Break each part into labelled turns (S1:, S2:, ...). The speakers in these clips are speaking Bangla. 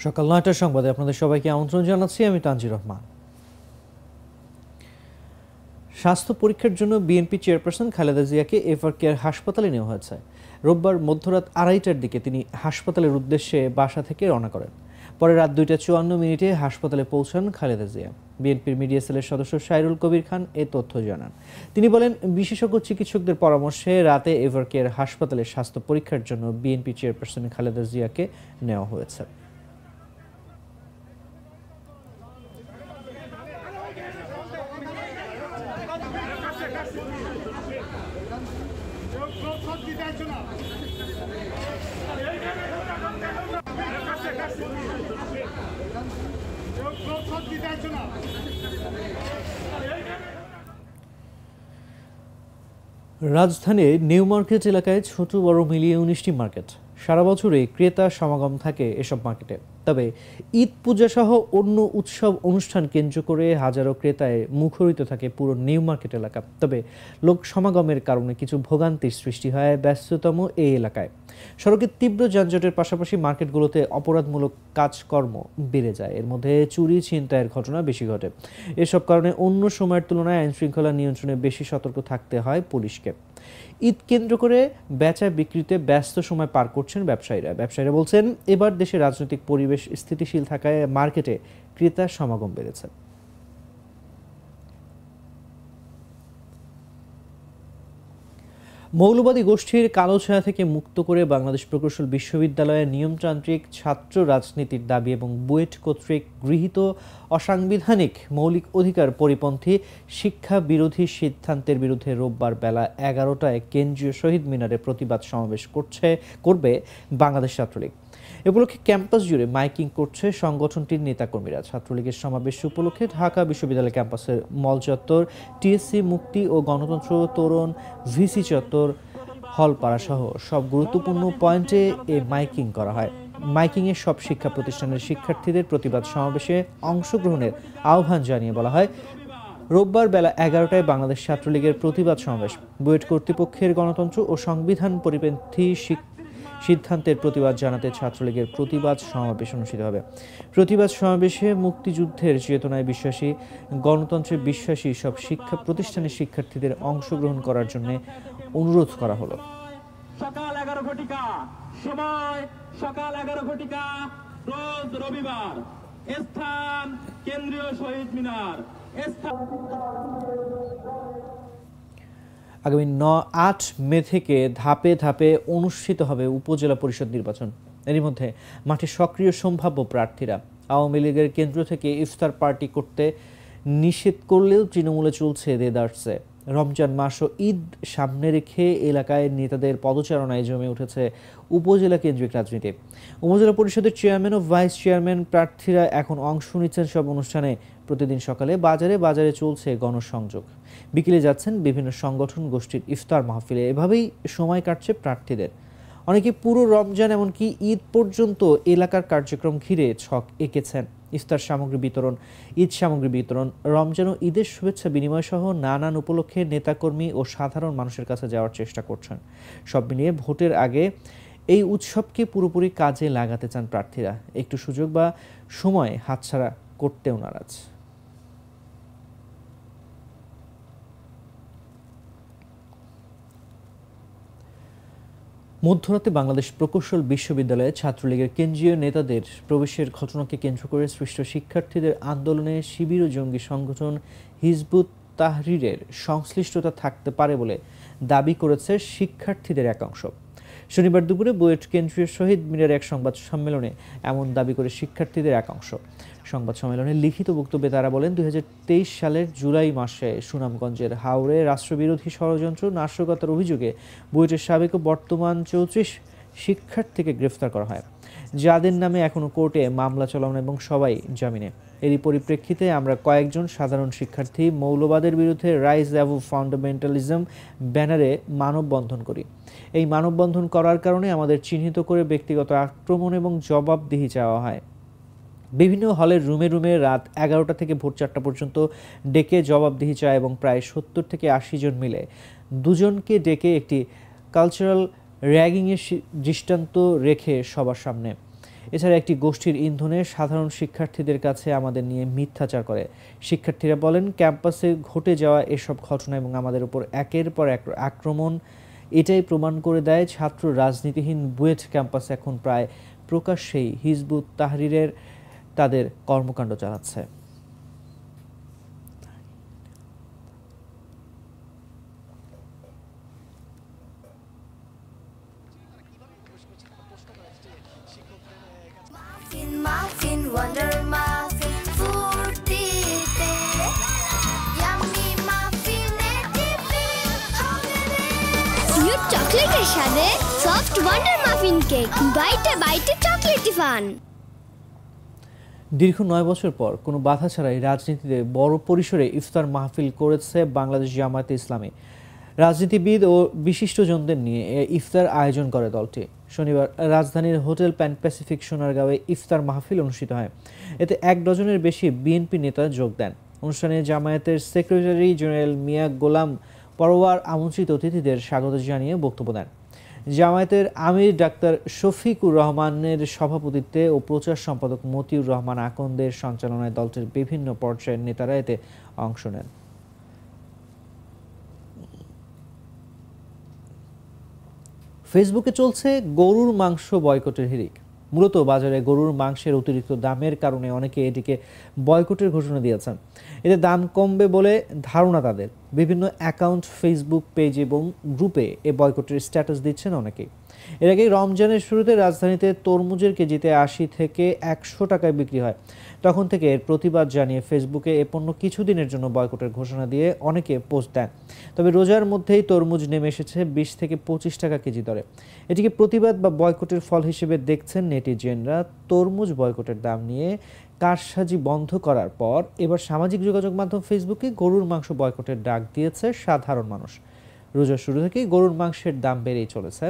S1: সকাল ৯টার সংবাদে আপনাদের সবাইকে আমন্ত্রণ জানাচ্ছি। আমি তানজির রহমান। স্বাস্থ্য পরীক্ষার জন্য বিএনপি চেয়ারপারসন খালেদা জিয়াকে এভার কেয়ার হাসপাতালে নেওয়া হয়েছে। রোববার মধ্যরাত ২:৩০টার দিকে তিনি হাসপাতালের উদ্দেশ্যে বাসা থেকে রওনা করেন। পরে রাত ২টা ৫৪ হাসপাতালে পৌঁছান খালেদা জিয়া। বিএনপির মিডিয়া সেলের সদস্য সাইরুল কবির খান এ তথ্য জানান। তিনি বলেন, বিশেষজ্ঞ চিকিৎসকদের পরামর্শে রাতে এভার কেয়ার হাসপাতালে স্বাস্থ্য পরীক্ষার জন্য বিএনপি চেয়ারপারসন খালেদা জিয়াকে নেওয়া হয়েছে। রাজধানীর নিউ মার্কেট এলাকায় ছোট বড় মিলিয়ে ১৯টি মার্কেট। সারা বছরে ক্রেতা সমাগম থাকে এসব মার্কেটে। তবে ঈদ পূজা সহ অন্য উৎসব অনুষ্ঠান কেন্দ্র করে হাজারো ক্রেতায় মুখরিত থাকে পুরো নিউ মার্কেট এলাকা। তবে লোক সমাগমের কারণে কিছু ভোগান্তির সৃষ্টি হয় ব্যস্ততম এই এলাকায়। সড়কের তীব্র যানজটের পাশাপাশি মার্কেটগুলোতে অপরাধমূলক কাজকর্ম বেড়ে যায়। এর মধ্যে চুরি ছিনতাইয়ের ঘটনা বেশি ঘটে। এসব কারণে অন্য সময়ের তুলনায় আইনশৃঙ্খলা নিয়ন্ত্রণে বেশি সতর্ক থাকতে হয় পুলিশকে। ঈদ কেন্দ্র করে বেচা বিক্রিতে ব্যস্ত সময় পার করছেন ব্যবসায়ীরা বলছেন, এবার দেশে রাজনৈতিক পরিবেশ স্থিতিশীল থাকায় মার্কেটে ক্রেতার সমাগম বেড়েছে। মৌলবাদী গোষ্ঠীর কালো ছায়া থেকে মুক্ত করে বাংলাদেশ প্রকৌশল বিশ্ববিদ্যালয়ের নিয়মতান্ত্রিক ছাত্র রাজনীতির দাবি এবং বুয়েট কর্তৃক গৃহীত অসাংবিধানিক মৌলিক অধিকার পরিপন্থী শিক্ষা বিরোধী সিদ্ধান্তের বিরুদ্ধে রোববার বেলা ১১টায় কেন্দ্রীয় শহীদ মিনারে প্রতিবাদ সমাবেশ করবে বাংলাদেশ ছাত্রলীগ। এ উপলক্ষে ক্যাম্পাস জুড়ে মাইকিং করছে সংগঠনটির নেতাকর্মীরা। ছাত্রলীগের সমাবেশ উপলক্ষে ঢাকা বিশ্ববিদ্যালয় ক্যাম্পাসের মল চত্বর, টিএসসি, মুক্তি ও গণতন্ত্র তোরণ, ভিসি চত্বর, হলপাড়া সহ সব গুরুত্বপূর্ণ পয়েন্টে এ মাইকিং করা হয়। মাইকিংয়ে সব শিক্ষা প্রতিষ্ঠানের শিক্ষার্থীদের প্রতিবাদ সমাবেশে অংশগ্রহণের আহ্বান জানিয়ে বলা হয়, রোববার বেলা ১১টায় বাংলাদেশ ছাত্রলীগের প্রতিবাদ সমাবেশ। বুয়েট কর্তৃপক্ষের গণতন্ত্র ও সংবিধান পরিপন্থী সিদ্ধান্তের প্রতিবাদ জানাতে ছাত্রলীগের প্রতিবাদ সমাবেশ অনুষ্ঠিত হবে। প্রতিবাদ সমাবেশে মুক্তিযুদ্ধের চেতনায় বিশ্বাসী, গণতন্ত্রে বিশ্বাসী সব শিক্ষা প্রতিষ্ঠানের শিক্ষার্থীদের অংশগ্রহণ করার জন্য অনুরোধ করা হলো।
S2: সকাল ১১ ঘটিকা সময়, সকাল ১১ ঘটিকা রোজ রবিবার, স্থান কেন্দ্রীয় শহীদ মিনার।
S1: আগামী ৮ মে থেকে ধাপে ধাপে অনুষ্ঠিত হবে উপজেলা পরিষদ নির্বাচন। এরই মধ্যে মাঠে সক্রিয় সম্ভাব্য প্রার্থীরা। আওয়ামী লীগের কেন্দ্র থেকে ইফতার পার্টি করতে নিষেধ করলেও তৃণমূলে চলছে দেদারসে। রমজান মাস ও ঈদ সামনে রেখে এলাকায় নেতাদের পদচারণায় জমে উঠেছে উপজেলা কেন্দ্রিক রাজনীতি। উপজেলা পরিষদের চেয়ারম্যান ও ভাইস চেয়ারম্যান প্রার্থীরা এখন অংশ নিচ্ছেন সব অনুষ্ঠানে। প্রতিদিন সকালে বাজারে বাজারে চলছে গণসংযোগ। বিকেলে যাচ্ছেন বিভিন্ন সংগঠন গোষ্ঠীর ইফতার মাহফিলে। এভাবেই সময় কাটছে প্রার্থীদের। অনেকে পুরো রমজান এমনকি ঈদ পর্যন্ত এলাকার কার্যক্রম ঘিরে ছক এঁকেছেন। ইফতার সামগ্রী বিতরণ, ঈদ সামগ্রী বিতরণ, রমজান ও ঈদের শুভেচ্ছা বিনিময় সহ নানান উপলক্ষে নেতাকর্মী ও সাধারণ মানুষের কাছে যাওয়ার চেষ্টা করছেন। সব মিলিয়ে ভোটের আগে এই উৎসবকে পুরোপুরি কাজে লাগাতে চান প্রার্থীরা। একটু সুযোগ বা সময় হাতছাড়া করতেও নারাজ। মধ্যরাতে বাংলাদেশ প্রকৌশল বিশ্ববিদ্যালয়ে ছাত্রলীগের কেন্দ্রীয় নেতাদের প্রবেশের ঘটনাকে কেন্দ্র করে সৃষ্ট শিক্ষার্থীদের আন্দোলনে শিবির ও জঙ্গি সংগঠন হিজবুত তাহরিরের সংশ্লিষ্টতা থাকতে পারে বলে দাবি করেছে শিক্ষার্থীদের একাংশ। শনিবার দুপুরে বুয়েট কেন্দ্রীয় শহীদ মিনারে এক সংবাদ সম্মেলনে এমন দাবি করে শিক্ষার্থীদের একাংশ। সংবাদ সম্মেলনে লিখিত বক্তব্যে তারা বলেন, ২০২৩ সালের জুলাই মাসে সুনামগঞ্জের হাওরে রাষ্ট্রবিরোধী ষড়যন্ত্র নাশকতার অভিযোগে বুয়েটের সাবেক ও বর্তমান ৩৪ শিক্ষার্থীকে গ্রেফতার করা হয়, যাদের নামে এখনও কোর্টে মামলা চলমান এবং সবাই জামিনে। এরই পরিপ্রেক্ষিতে আমরা কয়েকজন সাধারণ শিক্ষার্থী মৌলবাদের বিরুদ্ধে রাইজ অ্যাবভ ফান্ডামেন্টালিজম ব্যানারে মানববন্ধন করি। এই মানববন্ধন করার কারণে আমাদের চিহ্নিত করে ব্যক্তিগত আক্রমণ এবং জবাবদিহি চাওয়া হয়। বিভিন্ন হলের রুমে রুমে রাত ১১টা থেকে ভোর ৪টা পর্যন্ত ডেকে জবাবদিহি চায় এবং প্রায় ৭০ থেকে ৮০ জন মিলে দুজনকে ডেকে একটি কালচারাল র্যাগিংয়ের দৃষ্টান্ত রেখে সবার সামনে এছাড়া একটি গোষ্ঠীর ইন্ধনে সাধারণ শিক্ষার্থীদের কাছে আমাদের নিয়ে মিথ্যাচার করে। শিক্ষার্থীরা বলেন, ক্যাম্পাসে ঘটে যাওয়া এসব ঘটনা এবং আমাদের উপর একের পর এক আক্রমণ এটাই প্রমাণ করে দেয় ছাত্র রাজনীতিহীন বুয়েট ক্যাম্পাস এখন প্রায় প্রকাশ্যেই হিজবুত তাহরিরের তাদের কর্মকাণ্ড চালাচ্ছে।
S3: চকলেটের সাথে সফট ওয়ান্ডার মাফিন কেক, বাইটে বাইটে চকলেটি ফান।
S1: দীর্ঘ ৯ বছর পর কোনো বাধা ছাড়াই রাজনীতিতে বড় পরিসরে ইফতার মাহফিল করেছে বাংলাদেশ জামায়াতে ইসলামী। রাজনীতিবিদ ও বিশিষ্টজনদের নিয়ে ইফতার আয়োজন করে দলটি। শনিবার রাজধানীর হোটেল প্যান প্যাসিফিক সোনারগাঁওয়ে ইফতার মাহফিল অনুষ্ঠিত হয়। এতে ১ ডজনের বেশি বিএনপি নেতা যোগ দেন। অনুষ্ঠানে জামায়াতের সেক্রেটারি জেনারেল মিয়া গোলাম পরোয়ার আমন্ত্রিত অতিথিদের স্বাগত জানিয়ে বক্তব্য দেন। জামায়াতের আমির ডাক্তার শফিকুর রহমানের সভাপতিত্বে ও প্রচার সম্পাদক মতিউর রহমান আকন্দের সঞ্চালনায় দলটির বিভিন্ন পর্যায়ের নেতারা এতে অংশ নেন। ফেসবুকে চলছে গরুর মাংস বয়কটের হিড়িক। মূলত বাজারে গরুর মাংসের অতিরিক্ত দামের কারণে অনেকে এটিকে বয়কটের ঘোষণা দিয়েছেন। এতে দাম কমবে বলে ধারণা তাদের। বিভিন্ন অ্যাকাউন্ট, ফেসবুক পেজ এবং গ্রুপে এ বয়কটের স্ট্যাটাস দিচ্ছেন অনেকেই। এর আগে রমজানের শুরুতে রাজধানীতে তরমুজের কেজিতে ৮০ থেকে ১০০ টাকায় বিক্রি হয়। তখন থেকে এর প্রতিবাদ জানিয়ে ফেসবুকে এ পণ্য কিছুদিনের জন্য বয়কটের ঘোষণা দিয়ে অনেকে পোস্ট দেন। তবে রোজার মধ্যেই তরমুজ নেমে এসেছে ২০ থেকে ২৫ টাকা কেজি দরে। এটিকে প্রতিবাদ বা বয়কটের ফল হিসেবে দেখছেন নেটিজেনরা। তরমুজ বয়কটের দাম নিয়ে কারসাজি বন্ধ করার পর এবার সামাজিক যোগাযোগ মাধ্যম ফেসবুকে গরুর মাংস বয়কটের ডাক দিয়েছে সাধারণ মানুষ। রোজার শুরু থেকেই গরুর মাংসের দাম বেড়েই চলেছে।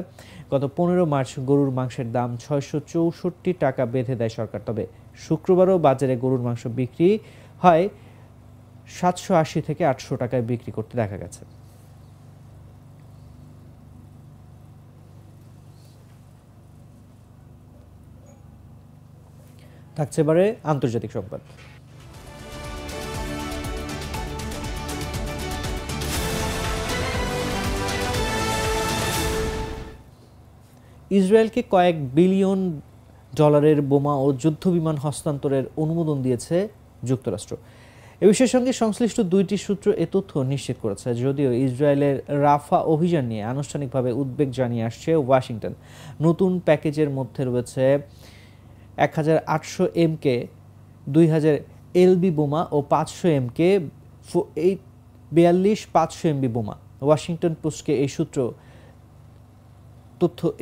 S1: গত ১৫ মার্চ গরুর মাংসের দাম ৬৬৪ টাকা বেঁধে দেয় সরকার। তবে শুক্রবারও বাজারে গরুর মাংস বিক্রি হয় ৭৮০ থেকে ৮০০ টাকায় বিক্রি করতে দেখা গেছে। থাকছে এবারে আন্তর্জাতিক সংবাদ। ইসরায়েলকে কয়েক বিলিয়ন ডলারের বোমা ও যুদ্ধবিমান হস্তান্তরের অনুমোদন দিয়েছে যুক্তরাষ্ট্র। এ বিষয়ের সঙ্গে সংশ্লিষ্ট দুইটি সূত্র এ তথ্য নিশ্চিত করেছে। যদিও ইসরায়েলের রাফা অভিযান নিয়ে আনুষ্ঠানিকভাবে উদ্বেগ জানিয়ে আসছে ওয়াশিংটন। নতুন প্যাকেজের মধ্যে রয়েছে ১৮০০ MK ২০০০ LB বোমা ও ৫০০ MK ৪২ ৫০০ MB বোমা। ওয়াশিংটন পোস্টকে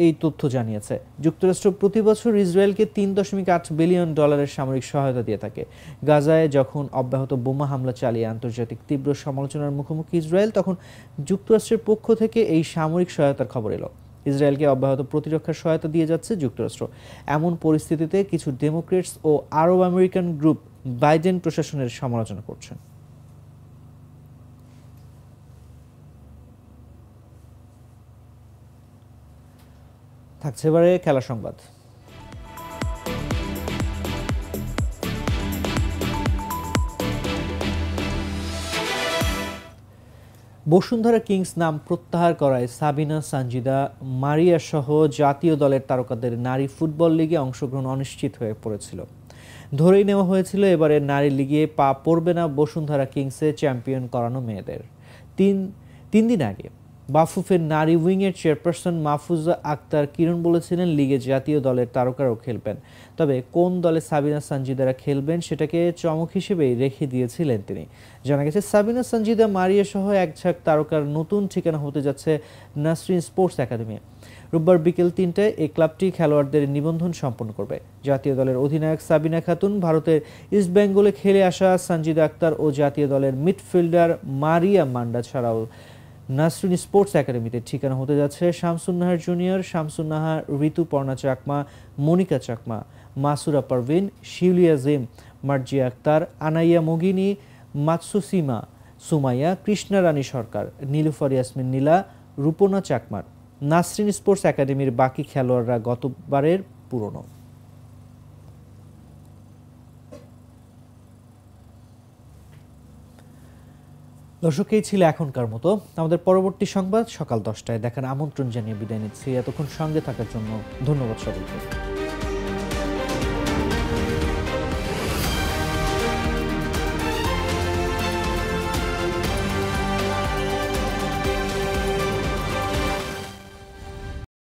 S1: এই তথ্য জানিয়েছে। যুক্তরাষ্ট্র প্রতি বছর ইসরায়েলকে ৩.৮ বিলিয়ন ডলারের সামরিক সহায়তা দিয়ে থাকে। গাজায় যখন অব্যাহত বোমা হামলা চালিয়ে আন্তর্জাতিক তীব্র সমালোচনার মুখোমুখি ইসরায়েল, তখন যুক্তরাষ্ট্রের পক্ষ থেকে এই সামরিক সহায়তার খবর এলো। ইসরায়েলকে অব্যাহত প্রতিরক্ষার সহায়তা দিয়ে যাচ্ছে যুক্তরাষ্ট্র। এমন পরিস্থিতিতে কিছু ডেমোক্রেটস ও আরব আমেরিকান গ্রুপ বাইডেন প্রশাসনের সমালোচনা করছেন। থাকছে এবারে খেলা সংবাদ। বসুন্ধরা কিংস নাম প্রত্যাহার করায় সাবিনা, সানজিদা মারিয়া সহ জাতীয় দলের তারকাদের নারী ফুটবল লিগে অংশগ্রহণ অনিশ্চিত হয়ে পড়েছিল। ধরেই নেওয়া হয়েছিল এবারে নারী লিগে পা পড়বে না বসুন্ধরা কিংসে চ্যাম্পিয়ন করানো মেয়েদের। তিন দিন আগে বাফুফের নারী উইংয়ের চেয়ারপারসন মাহফুজা আক্তার কিরণ বলেছিলেন লিগে জাতীয় দলের তারকারাও খেলবেন। তবে কোন দলে সাবিনা, সানজিদারা খেলবেন সেটাকে চমক হিসেবেই রেখে দিয়েছিলেন তিনি। জানা গেছে সাবিনা, সানজিদা মারিয়া সহ এক ঝাঁক তারকার নতুন ঠিকানা হতে যাচ্ছে নাসরিন স্পোর্টস একাডেমি। রোববার বিকেল ৩টায় এই ক্লাবটি খেলোয়াড়দের নিবন্ধন সম্পন্ন করবে। জাতীয় দলের অধিনায়ক সাবিনা খাতুন, ভারতের ইস্ট বেঙ্গলে খেলে আসা সানজিদা আক্তার ও জাতীয় দলের মিডফিল্ডার মারিয়া মান্ডা ছাড়াও নাসরিন স্পোর্টস একাডেমিতে ঠিকানা হতে যাচ্ছে Shamsun Nahar junior, Shamsun Nahar, Rituparna Chakma, Monika Chakma, Masura Parvin, শিউলিয়া gym, Marjia Akter, আনাইয়া মগিনী, Matsushima Sumaiya, Krishna রানী সরকার, নীলুফার ইয়াসমিন নীলা, রূপনা চাকমার। নাসরিন স্পোর্টস একাডেমির বাকি খেলোয়াড়রা গতবারের পুরনো। দর্শক, এই ছিল এখনকার মতো। আমাদের পরবর্তী সংবাদ সকাল 10টায় দেখার আমন্ত্রণ জানিয়ে বিদায় নিচ্ছি। এতক্ষণ সঙ্গে থাকার জন্য ধন্যবাদ সকলকে।